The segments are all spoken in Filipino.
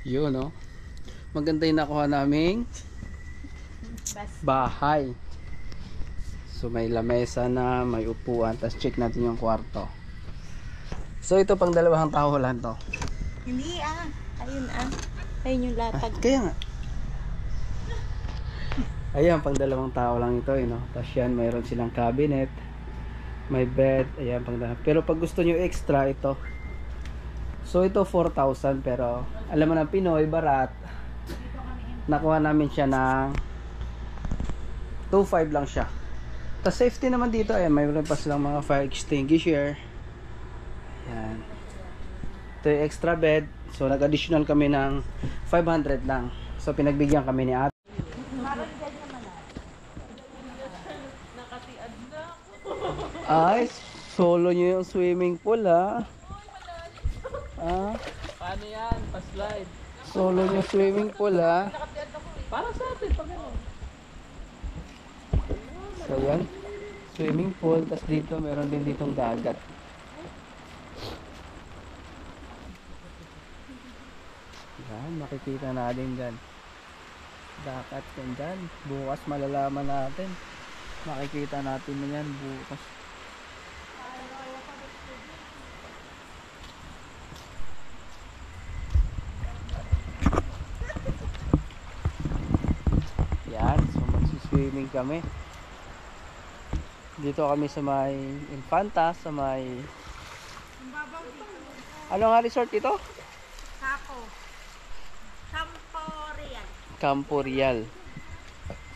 Yun, no? Maganda yung nakuha naming bahay. So may lamesa na, may upuan. Tapos check natin yung kwarto. So ito pang 2 tao lang to. Hindi ayun ayun yung latag. Kaya nga. Ayan, pang 2 tao lang ito, no? Tapos yan, mayroon silang cabinet, may bed, ayan, pang 2. Pero pag gusto nyo extra, ito. So ito 4,000, pero alam mo na Pinoy, barat. Nakuha namin siya ng 2,500 lang siya. Tapos safety naman dito, ayan, mayroon pa silang mga fire extinguisher. Ayan. Ito yung extra bed. So nag-additional kami ng 500 lang. So pinagbigyan kami ni ate. Ay, solo nyo yung swimming pool, ha? Paano yan? Pa-slide. Solo nyo swimming pool, ha? Para sa atin, pag ano. So yan, swimming pool. Tapos dito, meron din ditong dagat. Yan, makikita natin dyan. Dagat yan dyan. Bukas malalaman natin. Makikita natin na yan bukas. Yan, so magsiswimming kami. Dito kami sa may Infanta, sa may... Ano nga resort ito? Campo Real.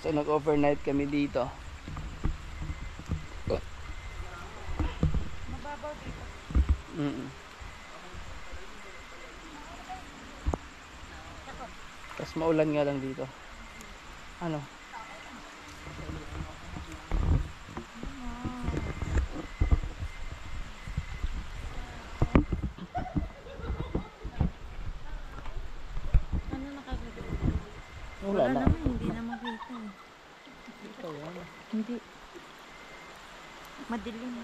So nag-overnight kami dito. Mababaw dito. Tapos maulan nga lang dito. Ano? Ano nakagano? Wala na. Naman, hindi na makita. Hindi. Madilim.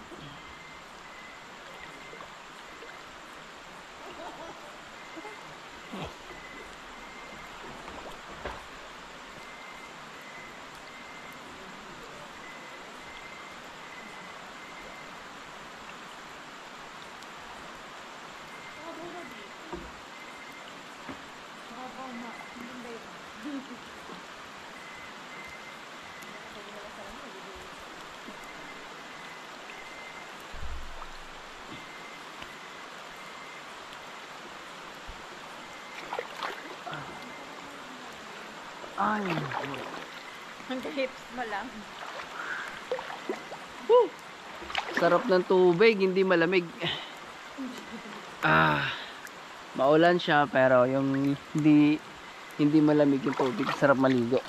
Ay. Hanggang hips mo lang. Sarap ng tubig, hindi malamig. Maulan siya pero yung hindi malamig yung tubig, sarap maligo.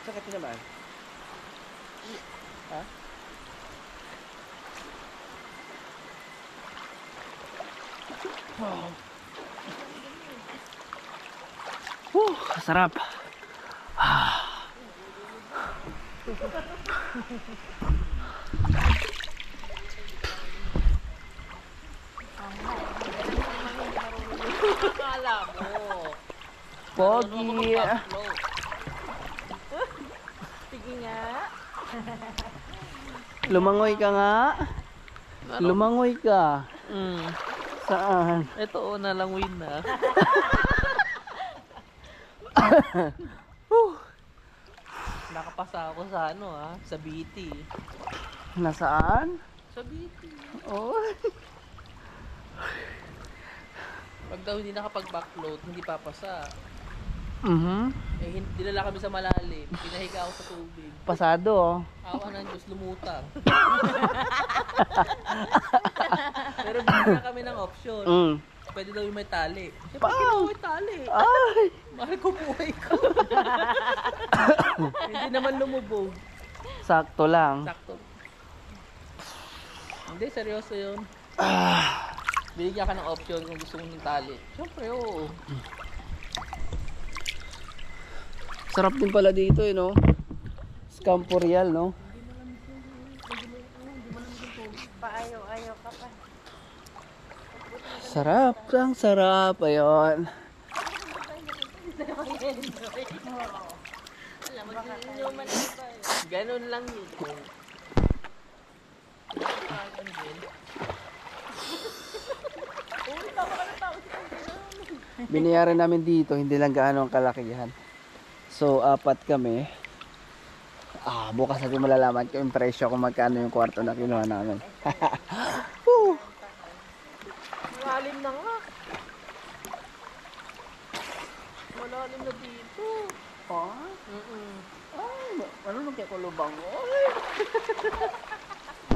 Sakit naman. Ha? Sarap. Akala mo. Pogi. Sige nga. Lumangoy ka nga. Lumangoy ka. Saan? Ito, nalanguin na. Nakapasa ako sa ano sa BT. Nasaan? Sa BT. Oh. Pag daw hindi nakapag-backload, hindi papasa. Eh, dinala kami sa malalim. Pinahiga ako sa tubig. Pasado, oh. Awa ng Diyos, lumutang. Pero bigyan kami ng option. Mm. Pwede daw yung may tali. Siyempre, kinuha yung tali. Ay! Mahal ko buhay ko. Hindi naman lumubog. Sakto lang. Sakto. Hindi, seryoso yun. Binigyan ka ng option kung gusto mo ng tali. Siyempre, oo. Sarap din pala dito eh, no? Campo Real, no? Paayaw-ayaw ka pa. Sarap, ang sarap. Ayun. Ganun lang yun. Binayaran namin dito, hindi lang gaano ang kalakihan. So, 4 kami. Bukas natin malalaman ko yung presyo kung magkano yung kwarto na kinuha namin. Malalim na nga. Malalim na dito. Ano nung kaya kulubang mo?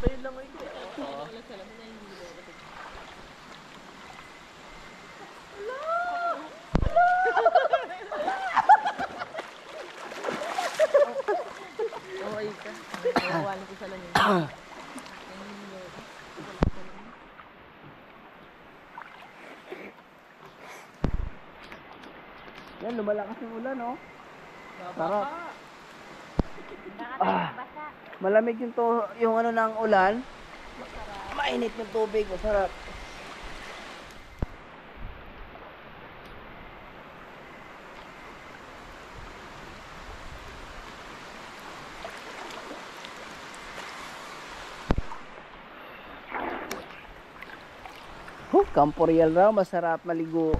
Bayo lang ay ko. Okay ka. Nawawalin ko sa langit. Yan, lumalakas yung ulan, no? Sarap. Malamig yung ano ng ulan. Mainit yung tubig, masarap. Campo Real raw, masarap maligo.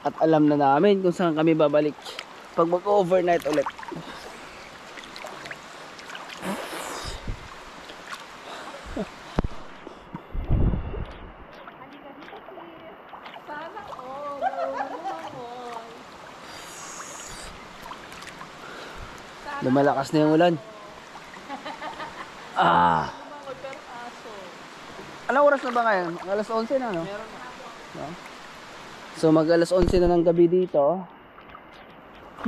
At alam na namin kung saan kami babalik pag mag-overnight ulit. Lumalakas na yung ulan. Anong oras na ba ngayon? Alas 11 na, no? Meron na. No? So mag alas 11 na ng gabi dito.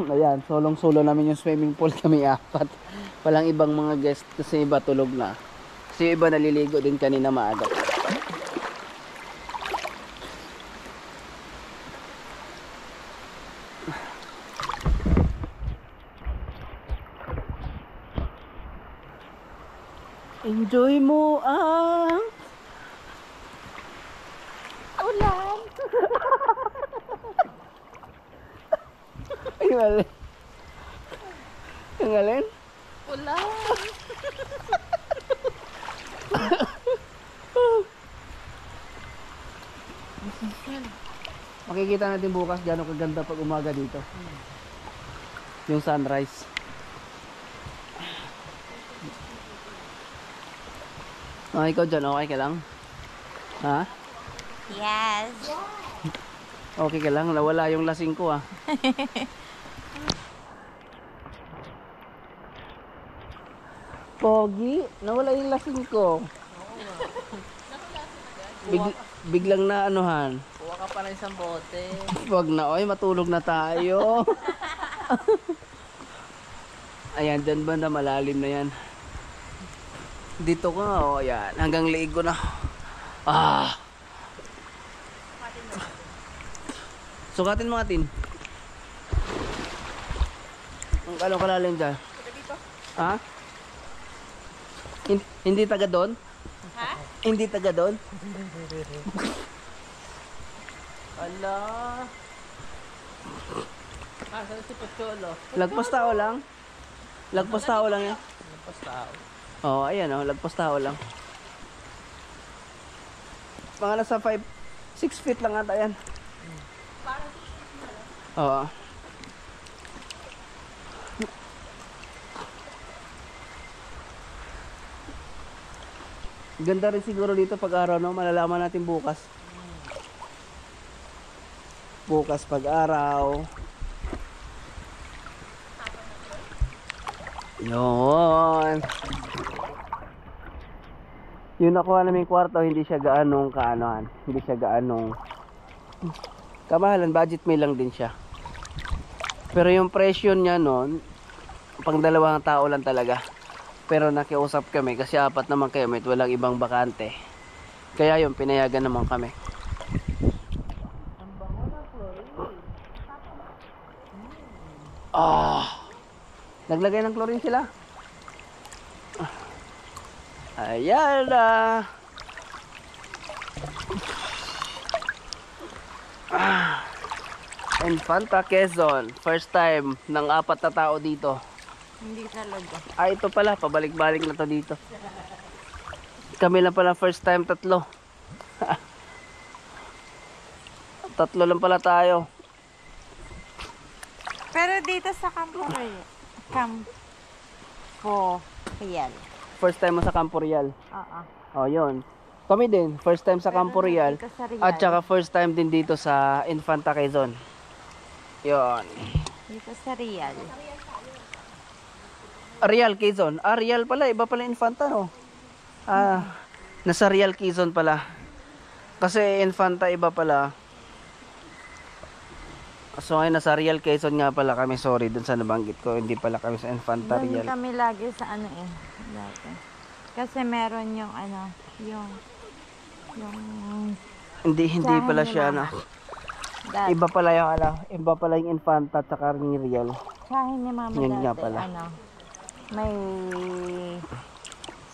Ayan, solong-solo namin yung swimming pool, kami 4. Walang ibang mga guest kasi iba tulog na. Kasi yung iba naliligo din kanina maaga. Enjoy mo ang Ulan! Ang alin? Ang alin? Ulan! Makikita natin bukas gano'ng kaganda pag umaga dito. Yung sunrise. Ikaw dyan, okay ka lang? Ha? Yes! Okay ka lang? Nawala yung lasing ko Pogi, nawala yung lasing ko. Biglang na anuhan. Kuha ka pa ng isang bote. Wag na, oy, matulog na tayo. Ayan, dyan banda, malalim na yan. Dito ka, ayan, hanggang liig ko na. Sukatin mo atin. Ang ano kalalim dyan? Ha? Hindi taga doon? Ha? Hindi taga doon? Ala. Saan si Pocholo? Lagpas tao lang. Lagpas tao lang yan. Lagpas tao. Ayan lagpas tao lang. Mga nasa 6 feet lang ata yan. Parang 6 feet na lang. Oo. Ganda rin siguro dito pag araw, no? Malalaman natin bukas. Bukas pag araw. Yun. Yung nakuha namin kwarto, hindi siya gaanong kaanoan. Hindi siya gaanong kamahalan, budget meal lang din siya. Pero yung presyo niya noon, pang dalawang tao lang talaga. Pero nakiusap kami kasi 4 naman kami at walang ibang bakante. Kaya yung pinayagan naman kami. Naglagay ng chlorine sila. Ayan na. Infanta Quezon. First time ng 4 na tao dito. Hindi talaga. Ito pala, pabalik-balik na to dito. Kami lang pala first time 3. 3 lang pala tayo. Pero dito sa Campo Real. First time mo sa Campo Real. Oo. Oh, yun. Kami din, first time sa Campo Real. Dito sa Real. At saka first time din dito sa Infanta Quezon. Yun. Dito sa Real. Real Quezon. Real pala, iba pala Infanta, no? Nasa Real Quezon pala. Kasi Infanta iba pala. So ngayon nasa Real Quezon nga pala kami. Sorry dun sa nabanggit ko. Hindi pala kami sa Infanta Doon Real. kami lagi sa dati. Kasi meron yung yung Hindi Tsahin pala ni siya Mama. na. Iba pala yung iba pala yung Infanta at saka yung Real. Tsahin ni Mama Yan dati, nga pala. may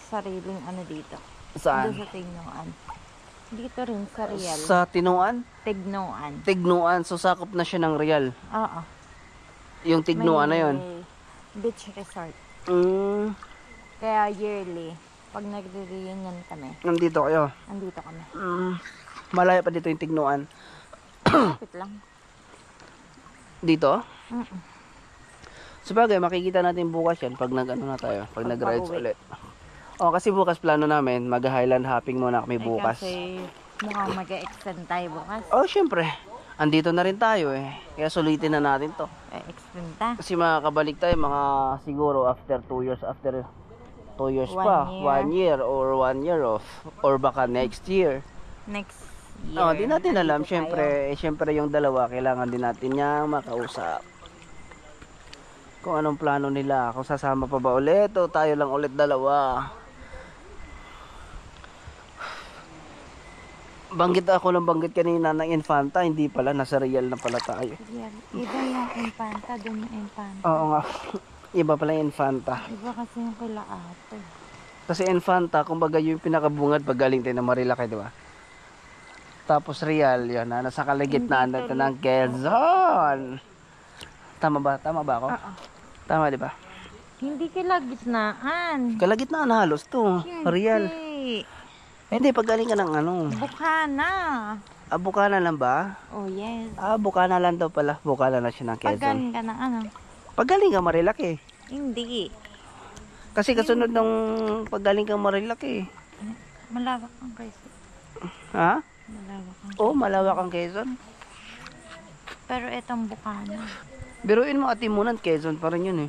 sariling dito. Saan? Doon sa Tignuan. Dito rin sa Real. Sa Tinuan? Tignuan. Tignuan. So sakop na siya ng Real. Oo. Yung Tignuan na yun. Beach resort. Kaya yearly, pag nagre-reunion kami, Nandito kayo. andito kami. Malayo pa dito yung Tignuan. Kapit lang. Dito? Mm-mm. Sabagay, makikita natin bukas yan pag nag-ano na tayo, pag nag-rides Pag-uwi. ulit. Kasi bukas plano namin, mag-highland hopping muna kami bukas. Kasi mukhang mag-extend tayo bukas. Syempre. Andito na rin tayo Kaya sulitin na natin to. Extend ta. Kasi makakabalik tayo mga siguro after 2 years, after 2 years 1 pa. year. 1 year or 1 year off. Or baka next year. Next year. Di natin alam. Andito tayo. Syempre yung dalawa, kailangan din natin niya makausap. Kung anong plano nila. Kung sasama pa ba ulit o tayo lang ulit dalawa. Banggit kanina ng Infanta. Hindi pala. Nasa Real na pala tayo. Real. Iba yung Infanta, dun yung Infanta. Oo nga. Iba pala yung Infanta. Iba kasi yung kila ate. Kasi Infanta, kumbaga yung pinakabungad pag galing tayo ng Marilaki, di ba? Tapos Real, yun na. Nasa kalagitnaan na ito ng Quezon. Tama ba? Tama ba ako? Oo. Tama, di ba? Hindi kilagitnaan. Kalagitnaan halos to. Real. Hindi, pag galing ka ng Bukana. Bukana lang ba? Oh, yes. Bukana lang daw pala. Bukana lang siya ng Quezon. Pagaling ka ng Pag galing ka Marilaki. Hindi. Kasi kasunod ng pag galing ka Marilaki. Malawak ang Quezon. Ha? Malawak ang Malawak ang Quezon. Pero itong Bukana. Biruin mo Atimunan, Quezon pa rin yun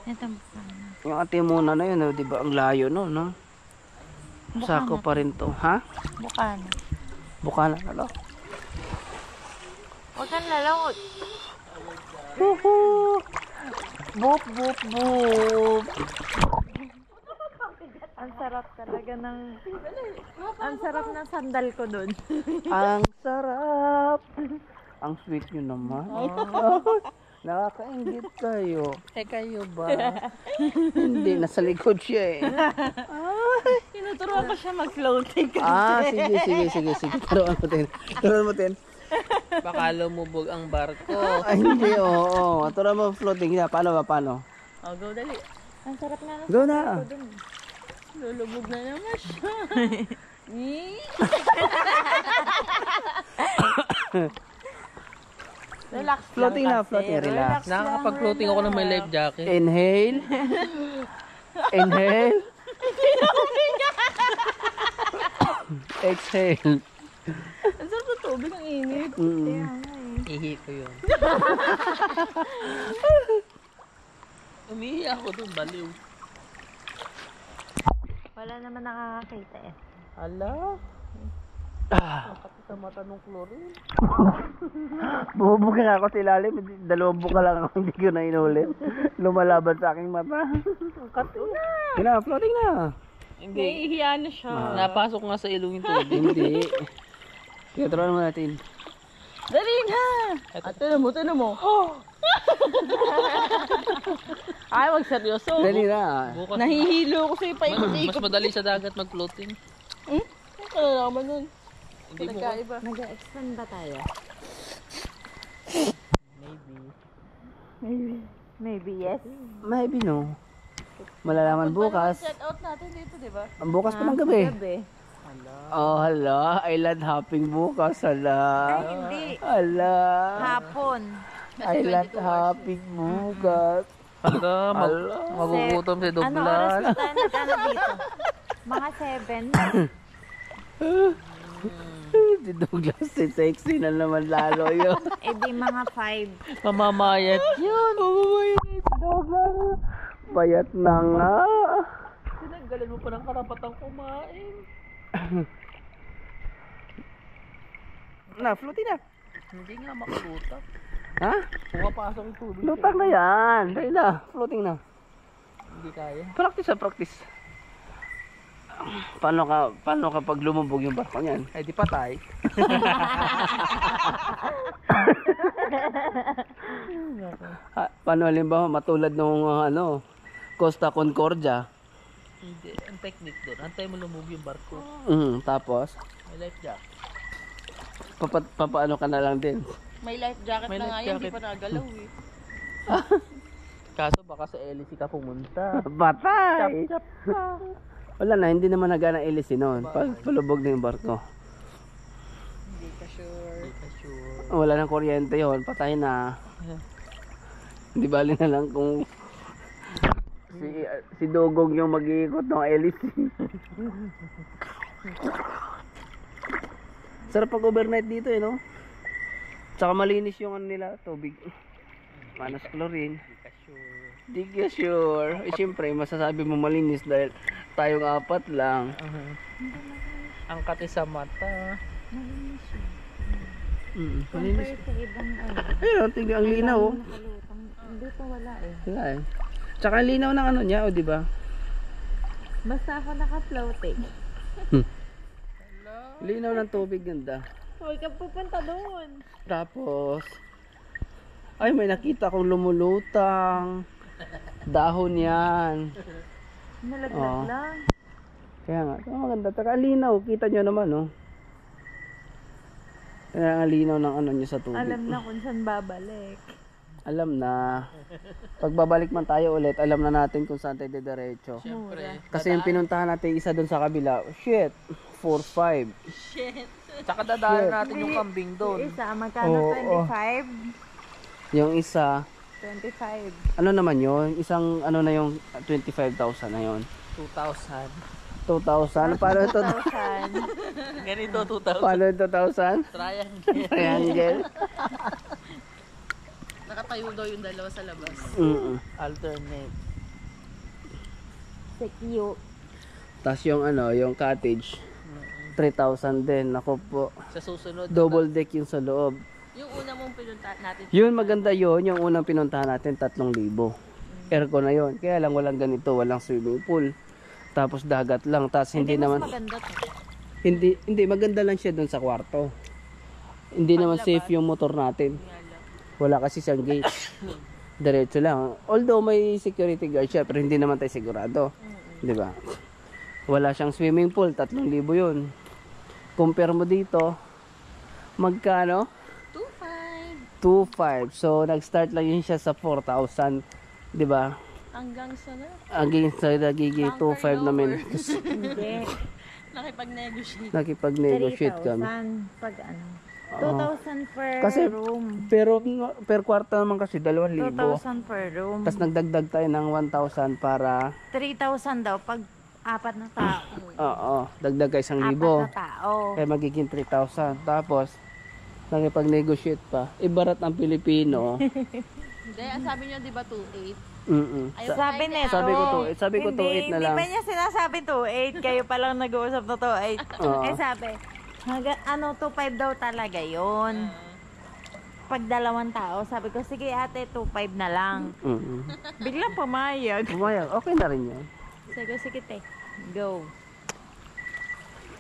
Itong Bukana. Yung Atimunan na yun, di ba? Ang layo no? Sako pa rin to. Ha? Bukana. Bukana na lang. Huwag kang lalawag. Woohoo! Boop, boop, boop. Ang sarap talaga ng... Ang sarap ng sandal ko dun. Ang sarap. Ang sweet nyo naman. Nakakaingit kayo. Kayo ba? Hindi, nasa likod siya Tinuturuan ko siya mag-floating. Sige. Turuan mo din. Baka lumubog ang barko. Hindi, oo. Turuan mo floating. Paano? Go dali. Ang sarap na ng Go na. sandal ko dun. Lulubog na naman siya. Relax Floating lang na, floating. kasi. Relax. Nakakapag-floating ako ng may life jacket. Inhale. Inhale. Exhale. Ang sarap ng tubig, ang init. Mm. Ihi ko yun. Umiiyak ako dun, baliw. Wala naman nakakakita eh. Ala, Ah, ang kapit sa mata ng chlorine. bubuka ako sa ilalim. Dalawang buka lang ako, hindi ko na inulit. Lumalaban sa aking mata. Ang kapit na. Yun na, floating na. Hindi. Naiihiya na siya. Napasok nga sa ilong yung tubig. Hindi. Kaya turuan mo natin. Dali na! At tinan mo. Ay, wag seryoso. Dali na. Bukas. Nahihilo ko sa'yo pa Mas madali sa dagat mag-floating. Ano naman nun? Hindi mo. Nag-extend ba tayo? Maybe. Maybe yes. Maybe no. Malalaman bukas. Set out natin dito, di ba? Ang bukas pa ng gabi. Ala. Oh, hala. Island hopping bukas. Hala. Ay, hindi. Hala. Hapon. Island hopping bukas. Ala, Ala. magugutom si Ano oras Doblan. na tayo nag-ano dito? Mga 7. Si Douglas, si sexy na naman lalo yun. Eh di mga 5. Mamamayat. Yun, mamamayat si Douglas. Bayat na nga. Tinanggalan mo pa ng karapatang kumain. Na, floating na. Hindi nga makalutak. Ha? Pumapasok yung tubig. Lutang na yan. Dahil na, floating na. Hindi kaya. Practice na practice. Paano kapag lumubog yung barko niyan? Ay, di patay. Paano halimbawa matulad nung Costa Concordia. Hindi. Ang technique doon. Antay mo lumubog yung barko. Tapos, May life jacket. papaano ka na lang din. May life jacket May na nga life yan, di jacket. pa nagalaw eh. Kaso baka sa LC ka pumunta. Batay! Chap ka. Wala na, hindi naman nagana ilisi noon. Palubog na yung barko. Hindi ka sure. Hindi ka sure. Wala nang kuryente yon, patay na. Hindi bali na lang kung si Dugong yung mag-iikot ng LC. Sarap pag overnight dito no? Tsaka malinis yung nila, tubig. Manas chlorine. Hindi ka sure. Di ka sure. Eh syempre, masasabi mo malinis dahil tayong apat lang. Ang kati sa mata. Malinis. Compare sa ibang ano. Ayun, tingnan ang linaw. Oh. Nakalutang. Dito wala eh. Wala eh. Tsaka ang linaw ng ano niya, o di ba? Basta ako naka-floating. Linaw ng tubig, ganda. Huwag ka pupunta doon. Tapos, ay may nakita kong lumulutang. Dahon yan. Nalaglag Oo. lang. Kaya nga, ito maganda. Tsaka ang linaw, kita nyo naman, oh. Kaya ang linaw ng ano niya sa tubig. Alam na kung saan babalik. Alam na. Pag babalik man tayo ulit, alam na natin kung saan tayo diretso. Siyempre. Kasi yung pinuntahan natin isa doon sa kabila, shit, 4-5. Tsaka dadaan natin yung kambing doon. Yung isa, magkano? Oo. 25? Yung isa, 25. ano naman yun? Isang ano na yung 25,000 na yun. 2,000. 2,000? Paano ito? 1,000. Ganito, 2,000. Paano 2,000? Triangle. Triangle? Nakatayo daw yung dalawa sa labas. Alternate. Secure. Tapos yung ano, yung cottage, 3,000 din. Ako po. Sa susunod. Double deck yung sa loob. Yung una mong pinunta natin. Yun, maganda yun. Yung unang pinuntahan natin, 3,000. Aircon na yun. Kaya lang walang ganito, walang swimming pool. Tapos dagat lang. Tapos hindi naman, maganda to. hindi maganda lang siya dun sa kwarto. Hindi naman safe yung motor natin. Wala kasi siyang gate. Diretso lang. Although may security guard siya, pero hindi naman tayo sigurado. Di ba? Wala siyang swimming pool, 3,000 yun. Compare mo dito, magkano? 2,500. So, nag-start lang yun siya sa 4,000. Di ba? Hanggang sa na? Hanggang sa nagiging 2,500 namin. Hindi. Nakipag-negotiate. Nakipag-negotiate 3,000 kami. pag ano. 2,000 per Kasi room. pero per kwarto naman kasi 2,000. 2,000 per room. Tapos nagdagdag tayo ng 1,000 para 3,000 daw pag apat na tao. oo, dagdag kayo 1,000. Apat na tao. Kaya magiging 3,000. Tapos nakipag-negotiate pa. Ibarat ang Pilipino. Hindi, ang sabi niyo di ba 2,800? Sabi nito. Sabi ko 2.8 na lang. Hindi pa niya sinasabi 2.8. Kayo pa lang nag-uusap na 2.8. Eh sabi, 2.5 daw talaga yun. Pag 2 tao, sabi ko, sige ate, 2.5 na lang. Biglang pumayag. Pumayag, okay na rin yan. Sabi ko, sige te, go.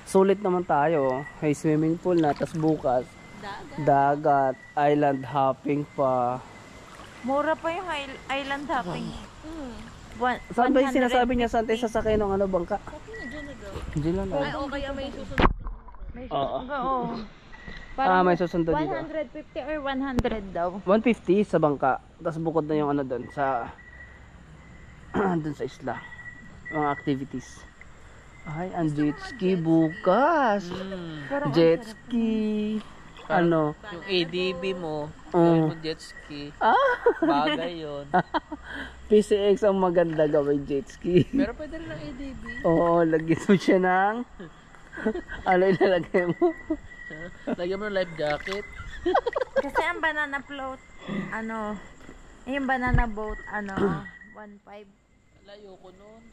Sulit naman tayo. May swimming pool na, tas bukas. Dagat, island hopping pa. Mura pa yung island hopping. Saan ba yung sinasabi niya saan tayo sasakay ng ano, bangka? Diyan lang. Ay, okay, may susunod. Oo. May susunod dito. 150 or 100 daw. 150 sa bangka. Tapos bukod na yung ano doon sa doon sa isla. Mga activities. Ay, ang jet ski bukas. Jet ski. Ano? Yung ADB mo, gawin mo jet ski. Bagay yun. PCX ang maganda gawin jet ski. Pero pwede rin ang ADB. Oo, lagyan mo siya ng ano ilalagay mo? Lagyan mo ng life jacket. Kasi ang banana float, yung banana boat, 1.5. Layo ko nun.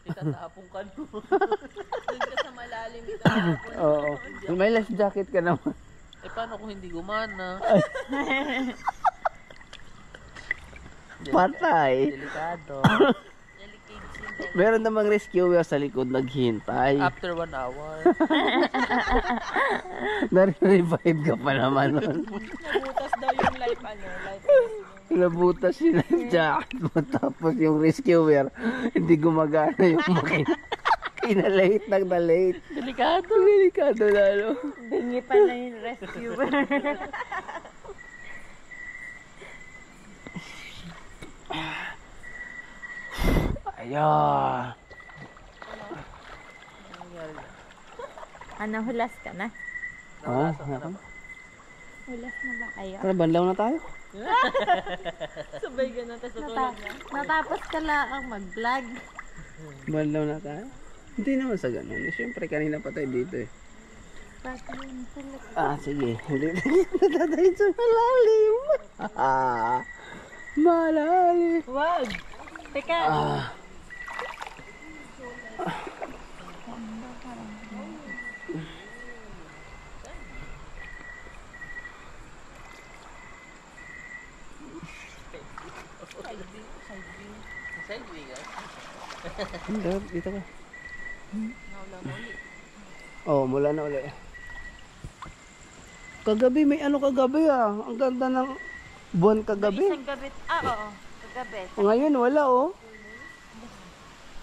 Itatapong ka nun. Doon ka sa malalim itatapong. Oo. May life jacket ka naman. Eh paano kung hindi gumana? Patay. Delikado. Meron namang rescuer sa likod naghihintay. After 1 hour. Nare-revive ka pa naman nun. Nabutas daw yung life Nabutas yung life jacket mo tapos yung rescuer hindi gumagana yung makina. Kinalate nang na-late. Delikado lalo. Bingi pa na yung rescuer. Ayan. Hulas ka na? Oh, Hulas na ba kayo? ano, banlaw na tayo? Sabay ka na, tapos tutulog na. Natapos ka lang mag-vlog. Banlaw na tayo? Hindi naman sa ganun. Siyempre, kanina pa tayo dito eh. Sige. Hindi natatayin sa malalim. Malalim. Wag! Teka. Side view, guys. Hindi, dito ka. Mula na ulit. Kagabi, may ano kagabi ah. Ang ganda ng buwan kagabi. Isang gabi. Oo. Kagabi. Ngayon, wala oh.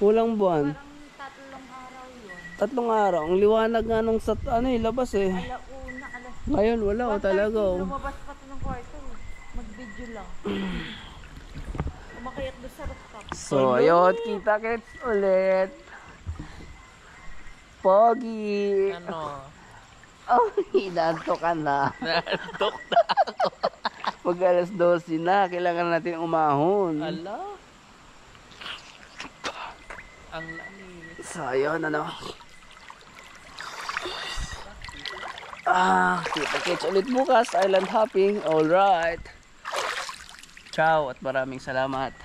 Walang buwan. Parang 3 araw yun. 3 araw. Ang liwanag nga nung sa labas eh. Alauna, alas. Ngayon, wala oh talaga oh. Lumabas pa ito ng kwarto. Mag-video lang. Umakayat doon sa rooftop. So, ayun, kita-kits ulit. Pogi. Ano? Oh, hinanto ka na. Nantok na ako. Pag alas 12 na, kailangan natin umahon. Ala? Ang lamig. So, ayun, ano. Kita-kits ulit bukas. Island hopping. Alright. Ciao at maraming salamat.